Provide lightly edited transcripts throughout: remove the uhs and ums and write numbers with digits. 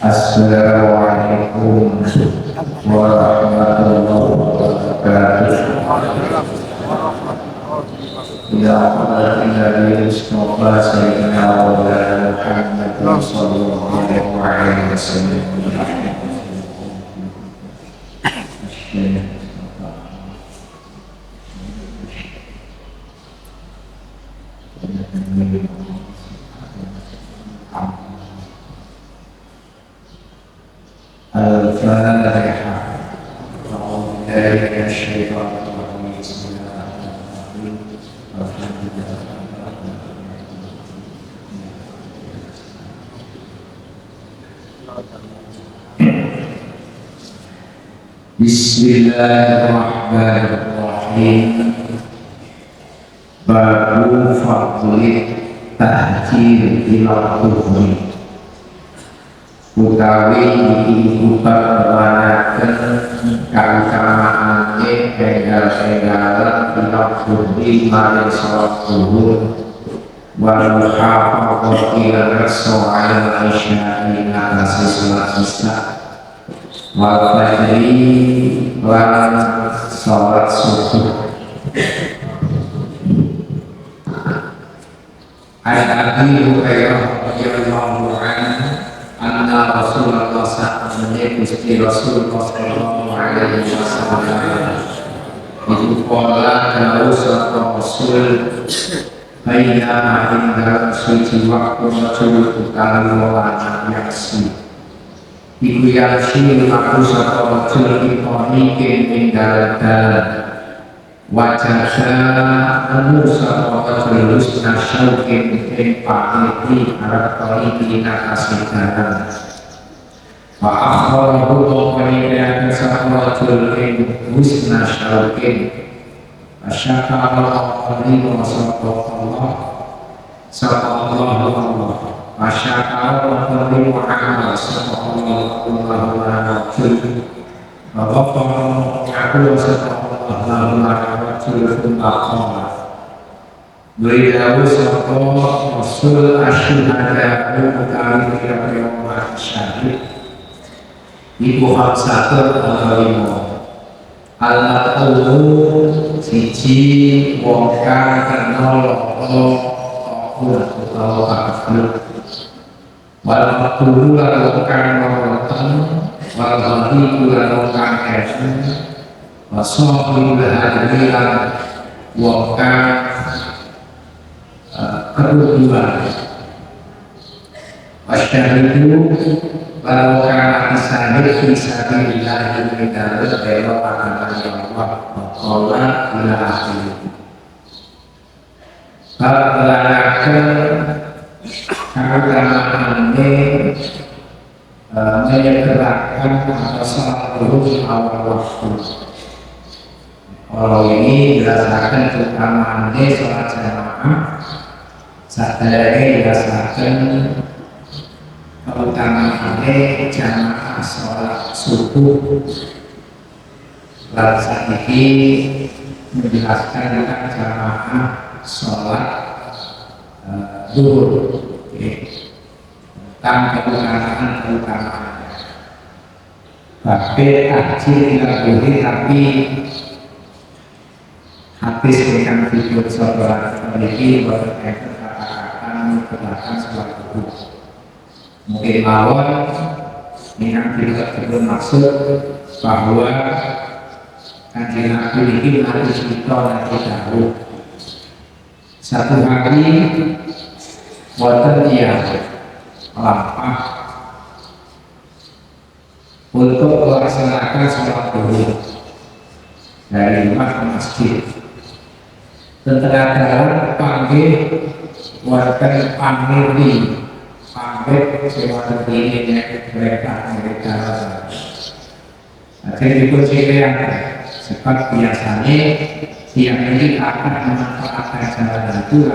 Assalamualaikum warahmatullahi wabarakatuh. Ya Nabi Mustafa Sayyidina Muhammad sallallahu alaihi wasallam. Al-Fatihah. A'udzu billahi minasyaitonir rajim. Bismillahirrahmanirrahim. Babu fadli tahjir ila tuhri. Utawi iku perwanaken kautamaane enggal-enggalan ila tuhri maring salat zuhur wal muhafadzati ala isya'i ngatasi salat isya wal fajri lan salat subuh. Abi Hurairah radhiyallahu anhu anna Rasulullah sallallahu alaihi wasallam itu qala dawu sapa Rasul bayna inda suci waktu Rasul utawi wong yaksi iku yaksi aku sapa Rasul ikoni ing dalan wajah Musa terus nasyaukin ing pakiti arab kaliki nakasi jalan wa akharahu mengkanikan sahabatul ing husna syaukin asyaka Allah sallallahu asyaka Allah Muhammad sallallahu alaihi wasallam aku Beliau sapa Rasul asyhadu utawi kira-kira syahid iku hak satu limo al-maqulu siji wong kang kena loro utawa kafir wal maqulu lan wong kang nonton wal hadiku lan wong kang kafir wasohul hadiran wong kang kedua wasyahidu walau kana disahid fisabilillah min dalil bela akan Allah qala ila akhir balaraken kautamaane menyegerakan salat zuhur awal waktu. Kalau ini dirasakan keutamaannya sholat jamaah, sadari dirasakan keutamaannya jamaah sholat subuh. Lalu saat ini menjelaskan tentang jamaah sholat zuhur, tentang keutamaan. Tapi tajir tidak boleh, tapi hadis dengan video saudara memiliki berkaitan kata-kata kedatangan sholat zuhur. Mungkin mawon dengan video tersebut maksud bahwa Kanjeng Nabi ini harus kita nanti tahu satu hari wonten tiyang lapah untuk melaksanakan sholat zuhur dari rumah ke masjid. Tentara panggil warga pamili pamit sewa ini mereka. Jadi dikunci yang seperti biasanya tiang ini akan memanfaatkan jalan itu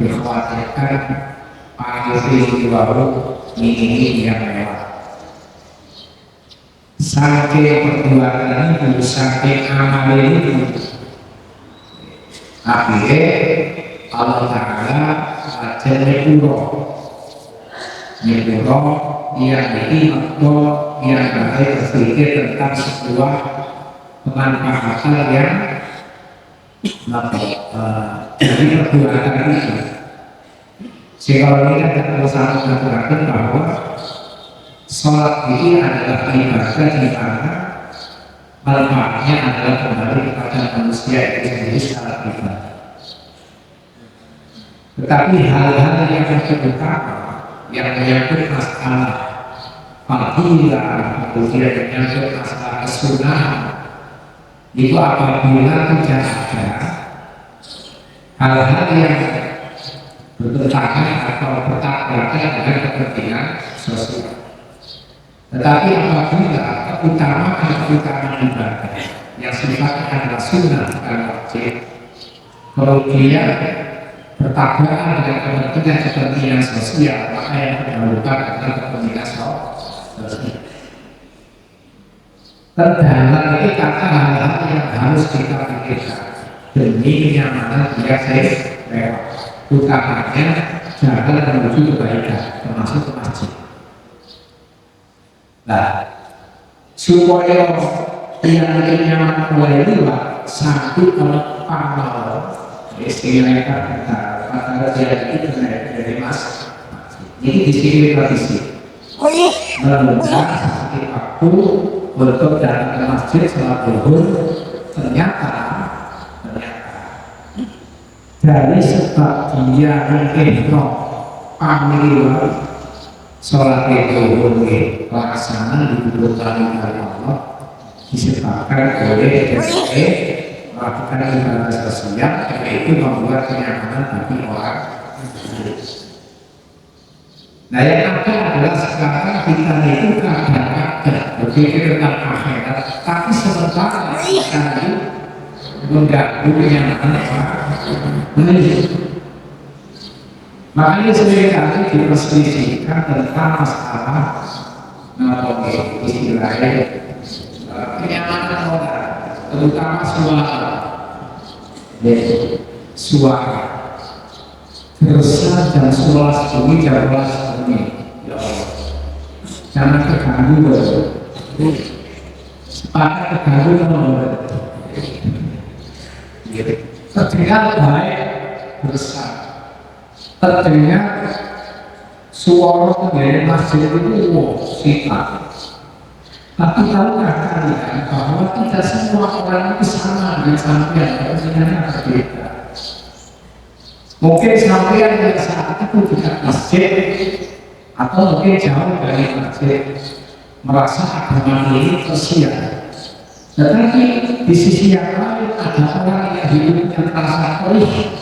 dikhawatirkan pamili di bawah ini yang lewat. Saking perbuatan ini, saking amal ini, akhirnya Allah Ta'ala ajarnya nyepuro yang ini atau yang baik berpikir tentang sebuah pemanfaatan yang jadi perbuatan itu. Psikologi kan kita selalu mengatakan bahwa sholat ini adalah ibadah di mana manfaatnya adalah kembali kepada manusia itu sendiri secara pribadi. Tetapi hal-hal yang utama yang menyangkut masalah fadilah, kemudian menyangkut masalah kesunahan, itu apabila tidak ada hal-hal yang bertentangan atau bertabrakan dengan kepentingan sosial. Tetapi apabila keutamaan ibadah yang sifatnya adalah sunnah dan wajib, kemudian bertabrakan dengan kepentingan sosial, maka yang didahulukan adalah kepentingan sosial. Terdalam itu kata hal-hal yang harus kita pikirkan demi kenyamanan dia lewat, utamanya jalan menuju kebaikan, termasuk ke masjid. Nah, supaya yang mulai lewat satu kalau pamal istilahnya kita kata jadi itu dari mas. Ini di sini tradisi. Menemukan sakit waktu untuk datang ke masjid sholat zuhur, ternyata dari sebab dia mungkin pamiliwan sholat zuhur pelaksanaan dibutuhkan oleh Allah disebabkan oleh melakukan ibadah sosial, yaitu membuat kenyamanan bagi orang. Nah, yang ada adalah sekarang kita itu kadang-kadang berpikir tentang akhirat, tapi sementara kita mengganggu kenyamanan orang. Makanya seringkali diperselisihkan tentang masalah istilahnya kenyamanan orang, terutama suara gersang jam 11 bunyi jam 12 bunyi. Ya Allah, jangan terganggu sepakat terganggu teman-teman. Terdengar baik gersang, terdengar suara dari masjid itu sifat. Tapi tahukah kalian bahwa tidak semua orang itu sama dengan sampean, kepentingannya berbeda. Mungkin sampean yang saat itu tidak masjid atau mungkin jauh dari masjid, merasa agama ini tersiar. Tetapi di sisi yang lain ada orang yang hidupnya terasa perih.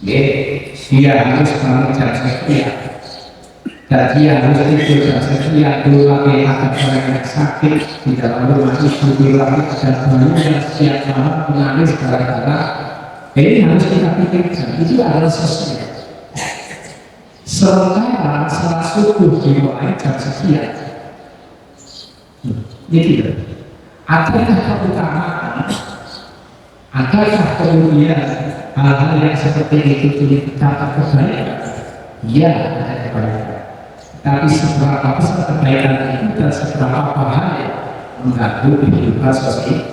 Dia harus bangun jam sekian. Dan dia harus tidur jam sekian dulu lagi ada orang yang sakit di dalam rumah itu, dulu lagi ada bayi yang setiap malam menangis gara-gara. Ini harus kita pikirkan, itu adalah sosial. Sementara salah subuh dimulai jam sekian. Ini tidak. Adakah keutamaan? Adakah kemudian hal-hal yang seperti itu dicatat kebaikan? Iya, ada kebaikan. Tapi seberapa besar kebaikan itu dan seberapa bahaya mengganggu kehidupan sosial.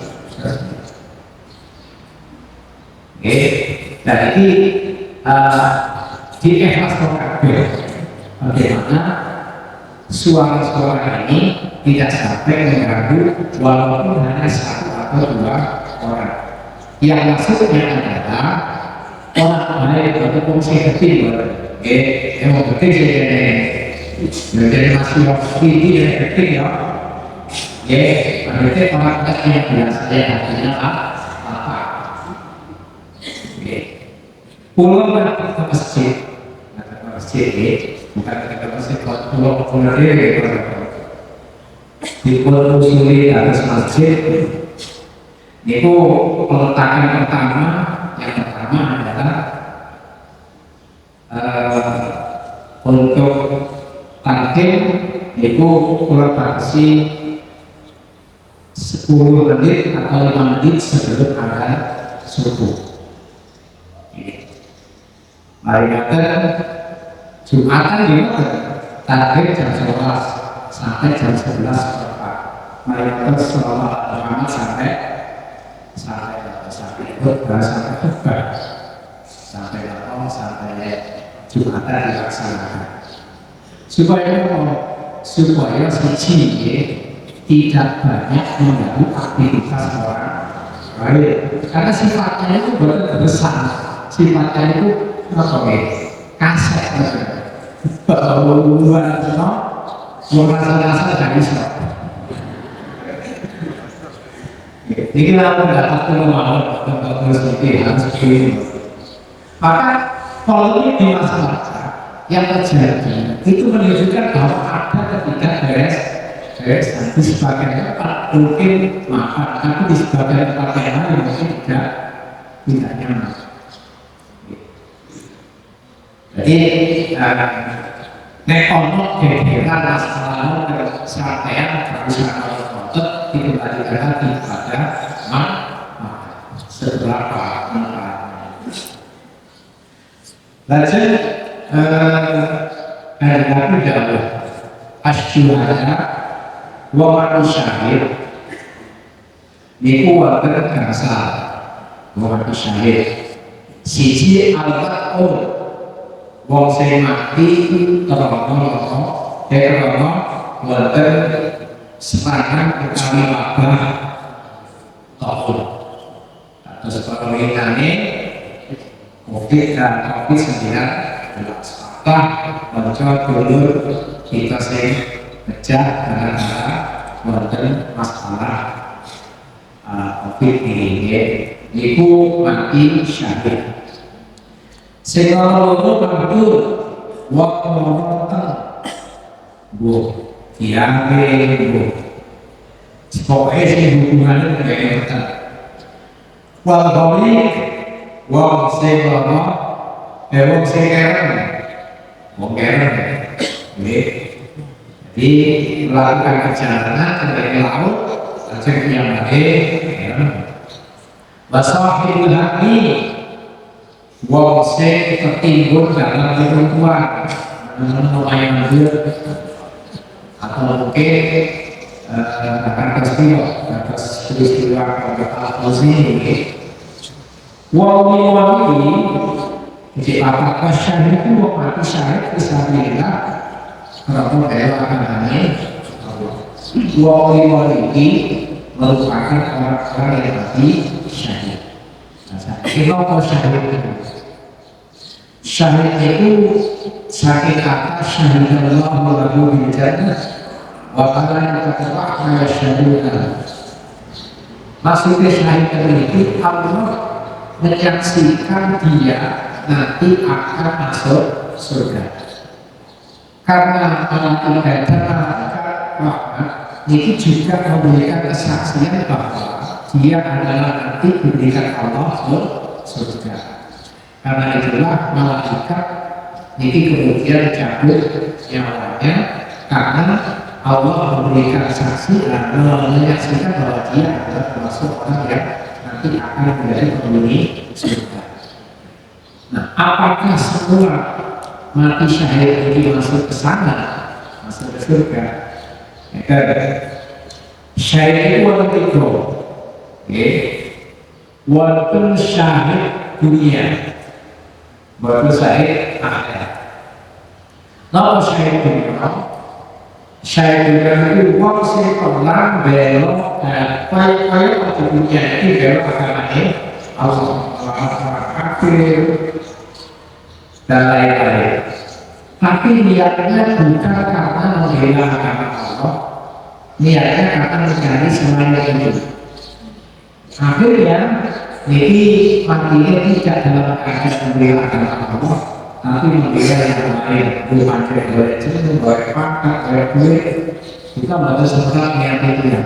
Dan ini di ikhlas kabeh bagaimana suara-suara ini tidak sampai mengganggu walaupun hanya satu atau dua orang. Yang maksudnya adalah orang baik atau fungsi kecil, yang penting jadi masih tinggi dan kecil ya. Berarti orang kecil yang biasanya artinya apa? Pulau ke masjid, bukan ke masjid, pulau diri. Di pulau Suli atas masjid, itu peletakan pertama, yang pertama adalah untuk takdim itu lokasi 10 menit atau 5 menit sebelum ada subuh. Mari kita Jumatan gimana? Target jam 11 sampai jam 11 mayoritas selama Muhammad sampai khutbah sampai Jumatan dilaksanakan supaya suci tidak banyak mengganggu aktivitas orang lain karena sifatnya itu betul besar, sifatnya itu apa ya, kaset bahwa merasa dari sok. Ini kita mendapat kelemahan harus begini. Maka kalau ini di masyarakat yang terjadi itu menunjukkan bahwa ada beres di sebagian tempat mungkin makan, tapi di sebagian tempat yang lain mungkin tidak nyaman. Jadi nek ono gegeran masalah kesampaian perusahaan otot itu tadi pada seberapa lanjut dari Nabi Dawud asyuhada wa manusyahid niku wonten gangsal wa manusyahid siji al-qat'un wong sing mati terlalu wonten serangan utawi wabah tahun atau seperti ini COVID-19 apa mencoba dulu kita sing pecah gara-gara wonten masalah COVID ini iku mati syahid sing loro mantul waktu nonton bu diambil bu pokoknya sih hubungannya kayak gitu wal balik wong sing loro wong sing keren jadi melakukan perjalanan dari laut langsung yang basahil hati wong sing tertimbun dalam perempuan mulai mandir atau mungkin akan peristiwa ini wong ini jadi apakah syahid itu wong mati syahid fisabilillah kalau dewa kanane wong ini merupakan orang-orang yang mati syahid. Kenapa syahid itu? Syahid itu saking kata syahidallahu lahu bil jannah wa qala yataqwa syahidana. Maksudnya syahid itu Allah menyaksikan dia nanti akan masuk surga. Karena malaikat rahmat itu juga memberikan kesaksian bahwa dia adalah nanti diberikan Allah surga. Karena itulah malaikat ini kemudian cabut nyawanya karena Allah memberikan saksi dan menyaksikan bahwa dia adalah termasuk orang yang nanti akan menjadi penghuni surga. Nah, apakah semua mati syahid ini masuk ke sana, masuk ke surga? Syahid itu wonten tiga. Wonten syahid dunia, wonten syahid akhirat. Napa syahid dunia? Syahid dunia itu wong sing pernah belok kaya di dunia ini belok agamane Allah kafir dan lain-lain. Tapi niatnya bukan karena membela agama Allah, niatnya karena mencari selain itu. Akhirnya ini matinya tidak dalam keadaan membela agama Allah, tapi membela yang lain. Bukan boleh cinta, boleh pangkat, boleh duit. Kita baru sebenarnya niatnya tidak.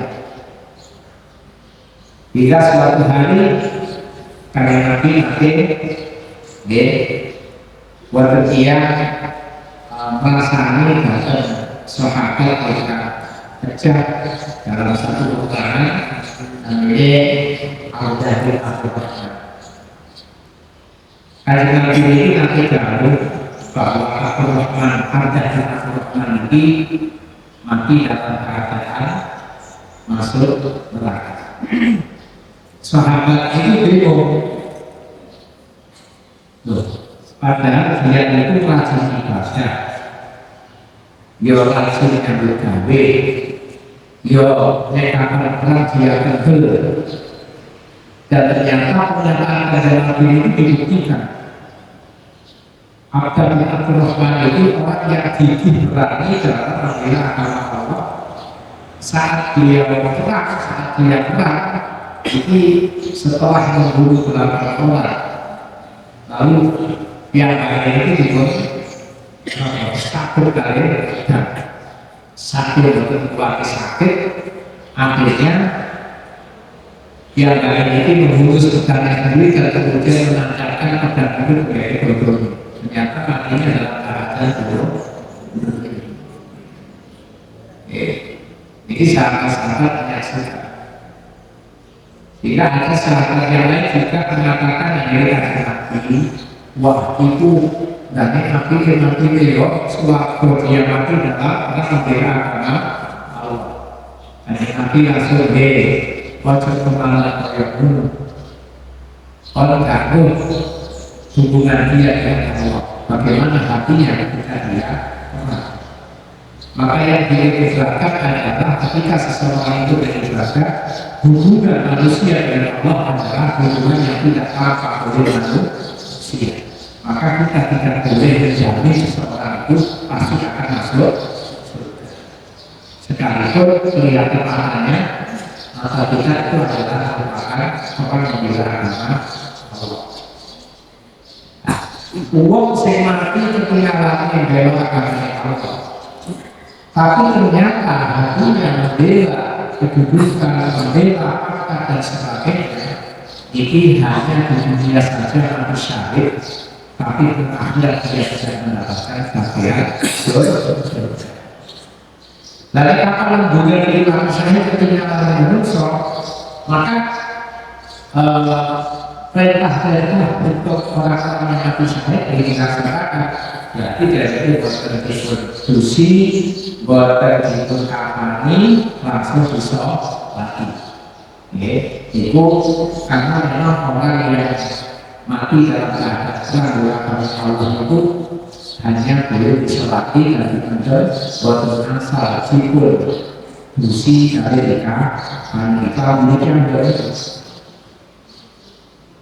Jika suatu hari karena Nabi waktu dia merasani bahkan sahabat mereka kerja dalam satu putaran namanya Al-Jahil Al-Qur'an. Karena Nabi ini nanti baru bahwa Ar-Rahman Ar-Rahman ini mati dalam keadaan masuk neraka. Sahabat itu bingung. Loh, padahal dia itu rajin ibadah, yo rajin ambil gawe, yo nek kapal perang dia tegel, dan ternyata pernyataan dalam diri itu dibuktikan. Abdurrahman itu orang yang gigih berani dalam membela agama Allah. Saat dia berperang, itu setelah membunuh 8 orang, lalu yang lain itu dibunuh satu kali dan sakit akhirnya yang lain itu membungkus pedangnya sendiri dan kemudian menancapkan pedang itu menjadi bodoh. Ternyata matinya dalam keadaan bodoh. Ini sahabat-sahabat menyaksikan. Jika ada sahabat yang lain juga mengatakan yang mati, wah itu dari mati ke mati beliau, suatu dia mati dalam membela agama Allah. Dan mati langsung wajib kemana terjadi. Kalau ganggu hubungan dia dengan Allah, bagaimana hatinya ketika dia maka yang diibaratkan adalah ketika seseorang itu beribadah, hubungan manusia dengan Allah adalah hubungan yang tidak apa oleh manusia. Maka kita tidak boleh menjamin seseorang itu pasti akan masuk surga. Sekalipun kelihatan maknanya, maka kita itu adalah merupakan orang membela agama Allah. Uang sing mati ketinggalan yang bela agama Allah. Tapi ternyata hatinya membela kedudukan, membela harta dan sebagainya, ini hanya di dunia saja harus syahid, tapi di akhirat dia bisa mendapatkan bagian surga. Lalu kapan juga di manusia ketinggalan manusia, maka perintah untuk orang-orang yang mati syahid dilaksanakan. Berarti dari itu buat berdiskusi, buat kafani langsung bisa mati. Itu karena memang orang yang mati dalam keadaan Allah itu hanya boleh disolati dan dikenal buat asal sipul busi dari kafani. Kalau demikian dari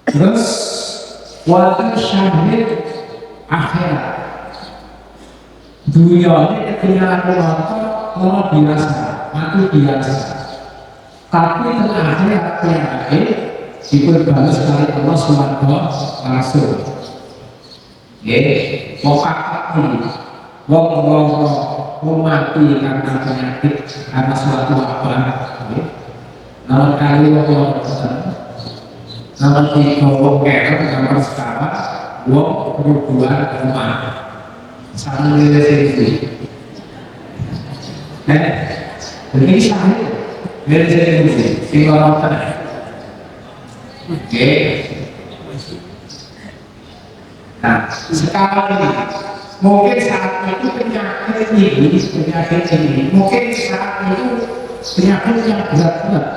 terus wajib syahid akhirat. Dunia ini ketinggalan Allah biasa, mati biasa. Tapi terakhir yang lain diperbalas oleh Allah SWT langsung. Mau kakak ini, mau mati karena penyakit, karena suatu apa? Nomor kali nomor tiga kerem, nomor sekarang, perubahan rumah. Sama relasi begini sahih relasi tinggal nonton. Nah sekarang ini mungkin saat itu penyakit ini mungkin saat itu penyakit yang berat-berat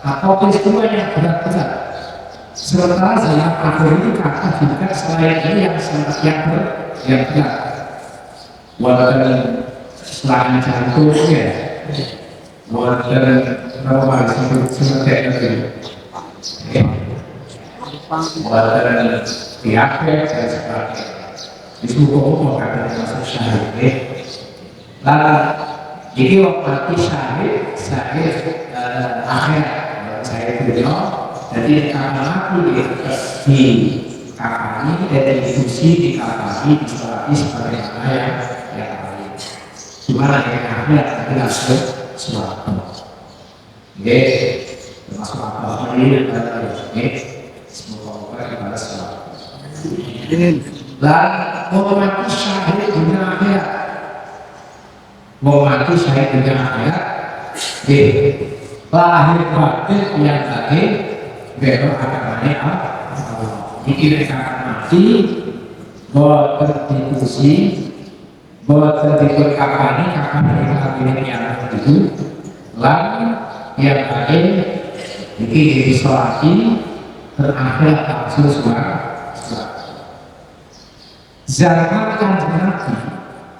atau peristiwa yang berat-berat. Sementara dalam akhir ini kata juga selain ini yang berat. Walaupun selain jantung ya, walaupun normal seperti itu, walaupun diabetes dan sebagainya, itu pokok kata masuk syahid. Lalu jadi waktu syahid akhir saya beliau, jadi karena aku di kafani dari fungsi di kafani disolati sebagai yang gimana yang akhir nanti langsung suatu termasuk apa ini semoga kita suatu dan mau mati syahid dunia akhirat lahir batin yang tadi belok agamanya Allah. Ini mereka akan mati boten dikusi, boten diperkapani kakak ini yang itu, lalu yang lain ini disolati terakhir langsung suara. Zaman Kanjeng Nabi,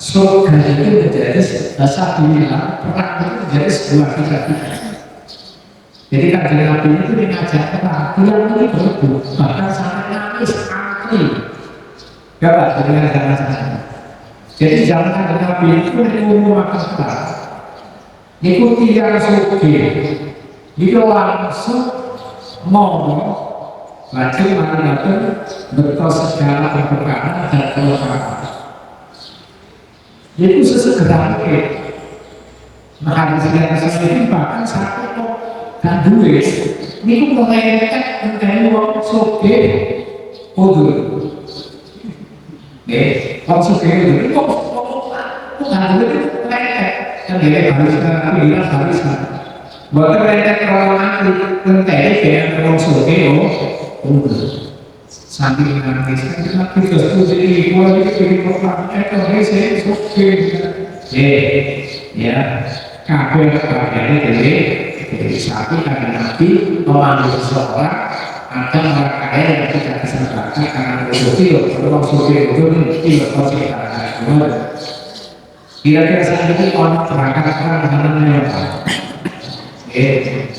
surga itu menjadi satu wilayah, perang itu menjadi sebuah cita-cita. Jadi Kanjeng Nabi itu mengajak perang, yang ini berebut, bahkan sampai nangis antri. Gak dengan zaman-zaman. Jadi zaman Kanjeng Nabi itu umum makan perang. Ikuti yang suki, itu langsung ngomong. Lajeng mari betul segala perkara dan kelemahan. Itu sesegera mungkin. Maka segala sesuatu bahkan satu kok gak duit. Ini mengaikat mengenai uang suke udur. Uang suke udur. Itu gak duit itu mengaikat. Kan dia harus buat mengaikat kalau nanti menteri kayak uang suke sambil menangis tapi terus jadi mulai jadi program saya oke ya kabel jadi satu kali nanti memanggil seseorang ada orang kaya yang tidak bisa baca karena sosial kalau sosial itu tidak sosial kira-kira saat ini orang berangkat mana yang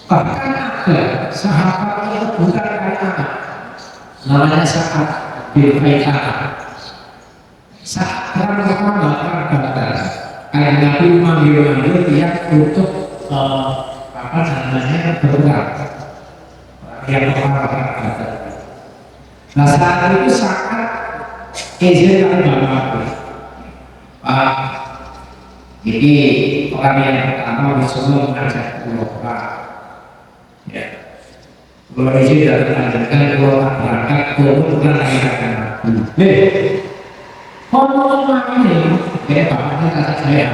bahkan ada sahabat yang bukan kayak anak namanya saat Bilhaikah saat perang pertama karena Nabi memanggil dia untuk apa namanya berperang yang pertama. Nah saat itu saat izin dari Bapak ini orang yang pertama disuruh mengajak pulau ya, kalau izin dari lanjutkan kalau tak berangkat bukan mengajarkan Nabi. Kalau memahami, ya bapaknya kata saya,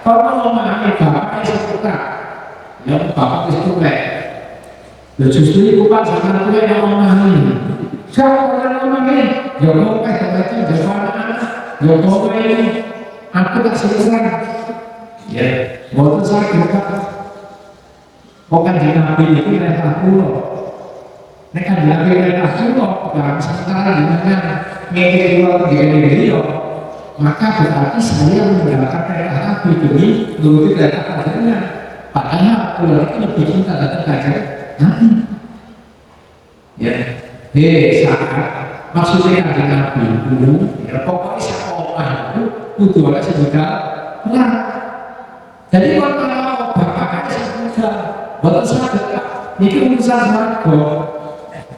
kalau memahami bapaknya suka, yang bapak itu baik. Justru itu pak sama tua yang memahami. Siapa yang memahami? Jokowi itu Jokowi aku tak selesai. Ya, waktu saya berkata. Bukan di Nabi itu mereka pulau. Mereka di Nabi mereka pulau. Dalam sementara dimana ngekir keluar di beliau, maka berarti saya menggunakan mereka Nabi demi menuruti data kadernya. Padahal pulau itu lebih cinta dan kader Nabi. Ya, saat maksudnya di Nabi dulu, ya pokoknya sekolah itu tujuannya sudah benar. Jadi kalau bapak sudah buat saya, ini urusan warga.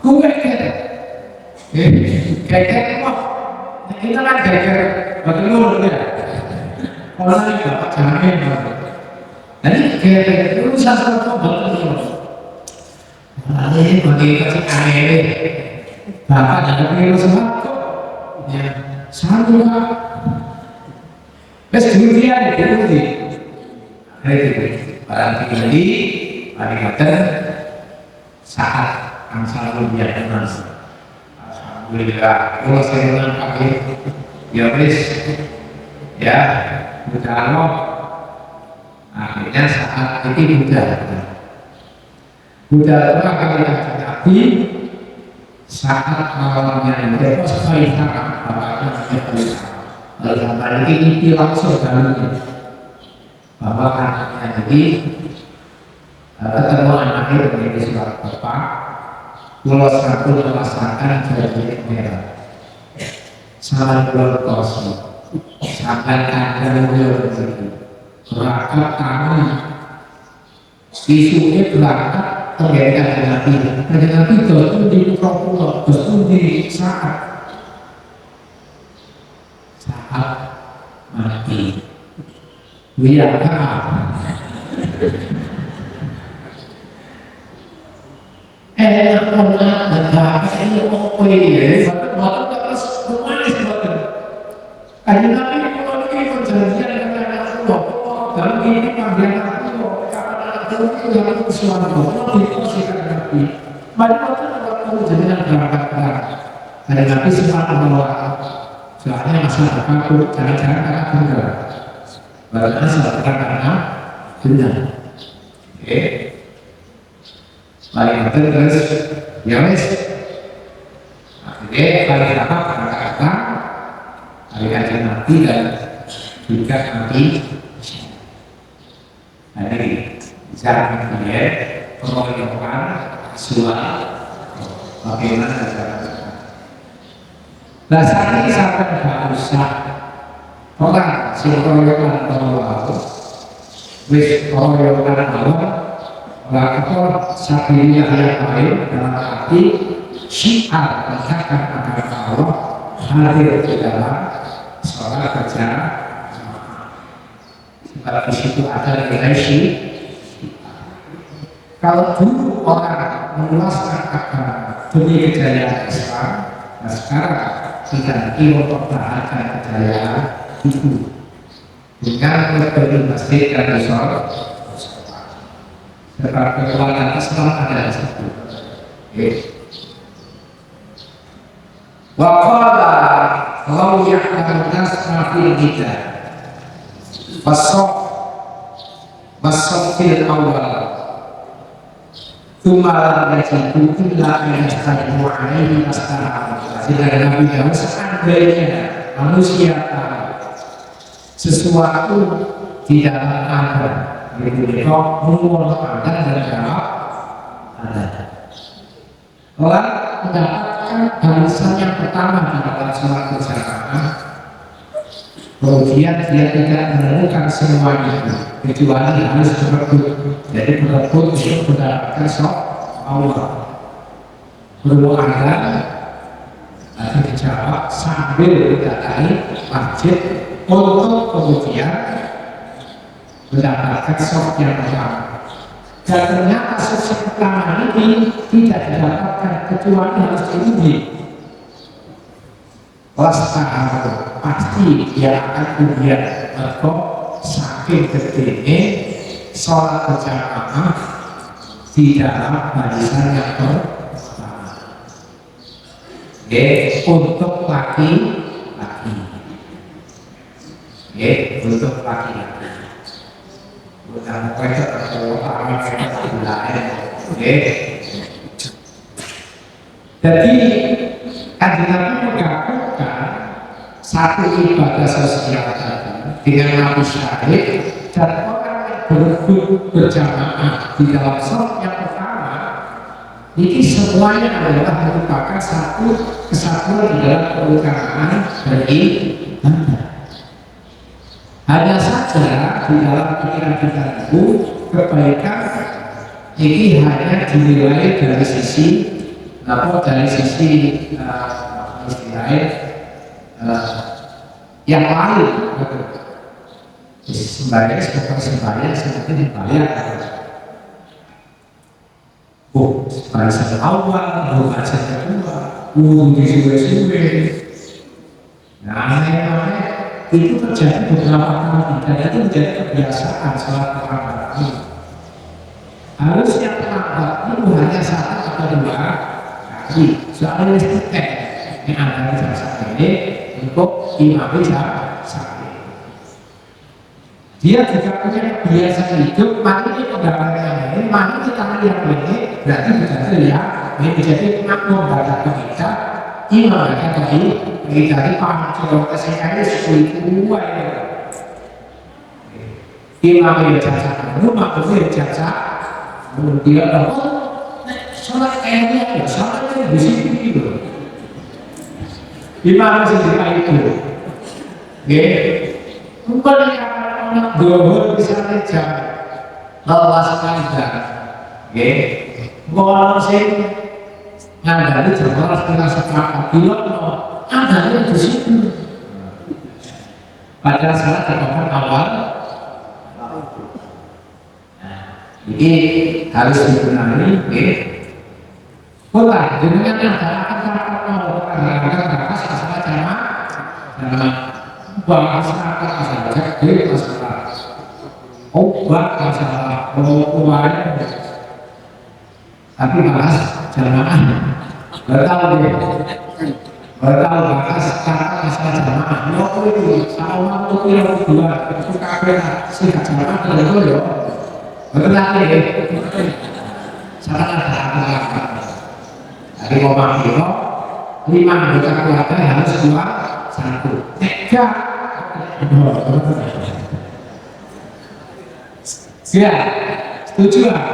Gue kayak apa? Kita kan kayak betul ya. Kalau ini bapak jamin, jadi kayak urusan warga betul. Ini bagi kasih aneh. Bapak jangan urusan warga. Ya, sama. Bes dunia itu. Barang tinggi, hari kata saat angsal luar biasa. Alhamdulillah, kalau saya bilang pakai, ya wis, ya, sudah loh. Akhirnya saat ini sudah pernah kali Nabi saat malamnya itu sekali tangan bapaknya lalu ini langsung dalamnya. Bahwa anaknya jadi ketemu anaknya menjadi surat bapak pulau satu merasakan jadi merah sama pulau kosong sampai ada beliau begitu berangkat tangan isunya berangkat terjadi nabi itu di pulau itu di saat mati. Iya, enak banget, apa ini oke ya, waktu terus kemanis banget. Kajian Nabi kalau ini perjanjian dengan anak dalam ini panggilan aku, karena aku itu yang suami itu dikasihkan Nabi. Mari kita waktu jenengan berangkat. dari Nabi sempat menolak, soalnya masalah kabur, jangan-jangan karena benar, bahkan salah karena benar. Oke, paling penting terus, ya wes, akhirnya paling apa kata-kata, paling kajian Nabi dan juga Nabi. Nah ini bicara dia pengelolaan suara bagaimana cara. Nah saat ini sampai nggak usah orang si pengelolaan pengelolaan wis pengelolaan awal melakukan sabilliyah yang lain dalam arti syiar menegakkan agama Allah hadir di dalam sholat berjamaah. Sebab di situ ada nilai syiar. Kalau dulu orang meluaskan agama demi kejayaan Islam, nah sekarang diganti mempertahankan kejayaan itu dengan lebih masjid dan resor. Sebab kekuatan Islam ada di situ. Waqala law ya'lamu nas ma fil kitab wasofil awal tumalan yajibu illa ayastarimu alaihi astara. Sehingga Nabi Dawud seandainya manusia tahu sesuatu di dalam Anda itu mengulang Anda dan jawab Anda. Orang mendapatkan balasan yang pertama di dalam sholat berjamaah, kemudian dia tidak menemukan semuanya kecuali harus berebut. Jadi berebut untuk mendapatkan sholat Allah. Perlu Anda nanti dijawab sambil mendatangi masjid untuk kemudian mendapatkan sholat yang pertama. Dan ternyata sholat pertama ini tidak didapatkan kecuali harus diuji. Pasti dia akan kemudian berkok saking gedenya sholat berjamaah di dalam barisan yang pertama. Untuk laki-laki, untuk laki-laki. Bukan mereka terutama mereka lain. Jadi Kanjeng Nabi menggabungkan satu ibadah sosial tadi dengan Nabi syahid dan orang yang berebut berjamaah di dalam sholat yang pertama. Ini semuanya adalah merupakan satu kesatuan di dalam keutamaan dari Anda. Hanya saja di dalam pikiran kita itu kebaikan ini hanya dinilai dari sisi dari sisi yang lain. Sembahyang seperti sembahyang seperti dibayar. Barisan awal, barisan kedua, disuwe-suwe. Nah, itu terjadi beberapa kali dan itu menjadi kebiasaan sholat terlambat ini. Harusnya terlambat itu hanya satu atau dua kali. Soalnya tiket yang ada di saat ini untuk imam sampai. Dia juga punya kebiasaan hidup. Mari ini penggambaran ini, mari kita melihat ini. Berarti bisa lihat ini menjadi makmum pada kita imam yang tadi dari paham coba kesehatan sesuai dua imam yang jasa makmum yang jasa dia sholat kayaknya sholatnya di sini imam sendiri itu bukan yang dohor bisa jam lepas kandang kalau sih ngandali jamaah setengah seperempat bilang ngandali di situ pada saat terpapan awal. Ini harus dibenahi. Pola dengan yang akan terpapan masalah jamaah bahas masalah jadi masalah obat masalah pengukuhan tapi bahas jamaah. Betul deh. Kalau bahas kata masalah jamaah, yo itu sama waktu yang dua itu kafe sih jamaah kalau yo, berarti sangat ada. Jadi mau mampir, 5 anggota keluarga harus keluar 1. Tiga, ya, setuju lah.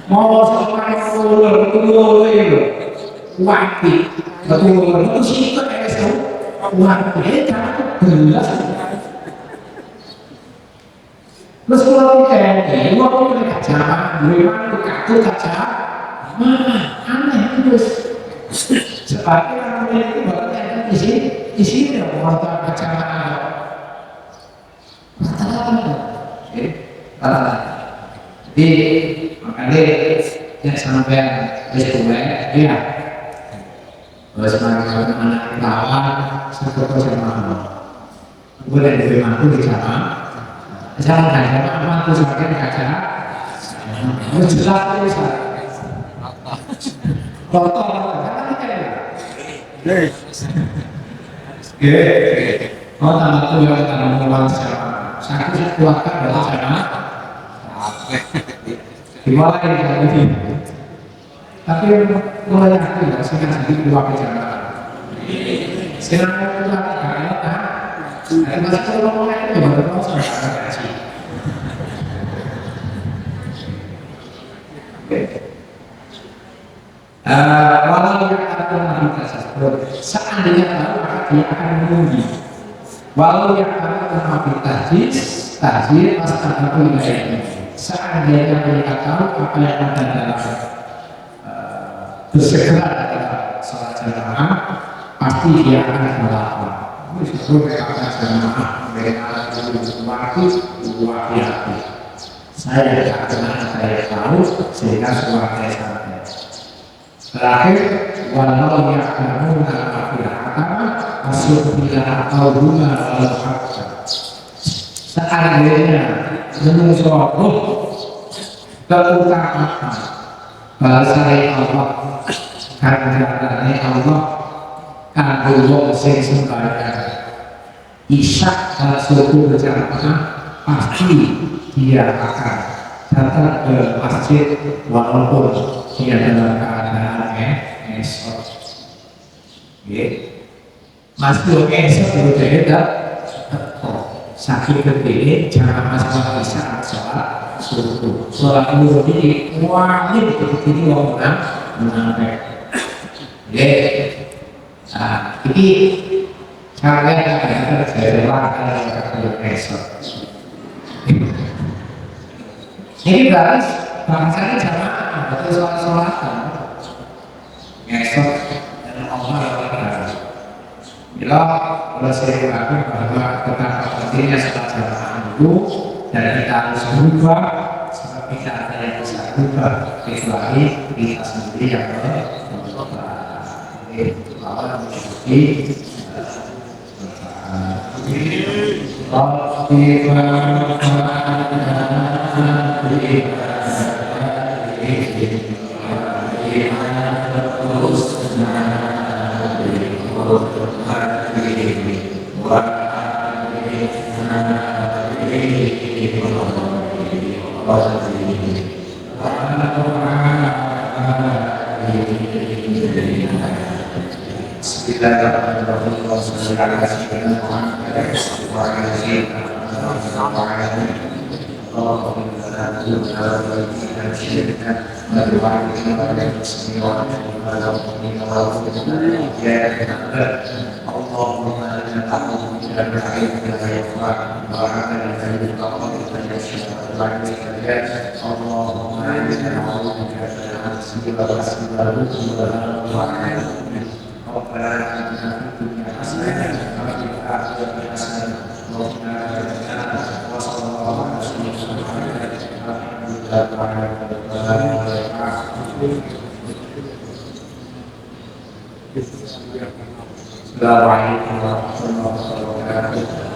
Mau sampai pulau itu, waktu itu sih itu esok, waktu itu jelas. Terus kalau kita mau kaca, memang kartu kaca, aneh terus. Sebagai orang itu berarti ada di sini warta kaca jadi makanya ya sampai bersekolah ya terus anak lawan satu sama boleh lebih mampu di sana jangan hanya mampu sebagai kaca harus jelas bisa kotor oh tambah tuh yang tanam uang sakit keluarkan dari sana dimulai dari sini tapi mulai yakin nggak sih kan sedikit dua bicara sekarang itu lagi karena dari masa kalau mulai itu baru tahu sama kasih walau yang ada nabi tersebut seandainya tahu maka dia akan menunggu walau yang ada nabi tajis pasti aku ini seandainya mereka tahu apa yang ada dalam bersegera dalam sholat jamaah pasti dia akan melakukan itu mereka jamaah mereka waktu dua hati saya tidak pernah saya tahu sehingga suara saya sampai terakhir walau yang kamu akan masuk bila atau bunga walau hakka seandainya menunggu keutamaan bahasanya Allah karena Allah kanggo wong sing sembahyang isya dan subuh berjamaah pasti dia akan datang ke masjid walaupun dia dalam keadaan esok masuk esok itu beda sakit gede jangan masalah bisa sholat subuh sholat dulu ini wajib ini orang menang ini cara yang saya lakukan esok ini berarti bangsanya jamaah betul sholat-sholatan esok dan Allah bila kalau saya mengatakan bahwa betapa pentingnya sholat jamaah dulu dan kita harus berubah sebab tidak ada yang bisa berubah kecuali kita sendiri yang berubah Allah menjadi Assalamualaikum warahmatullahi wabarakatuh.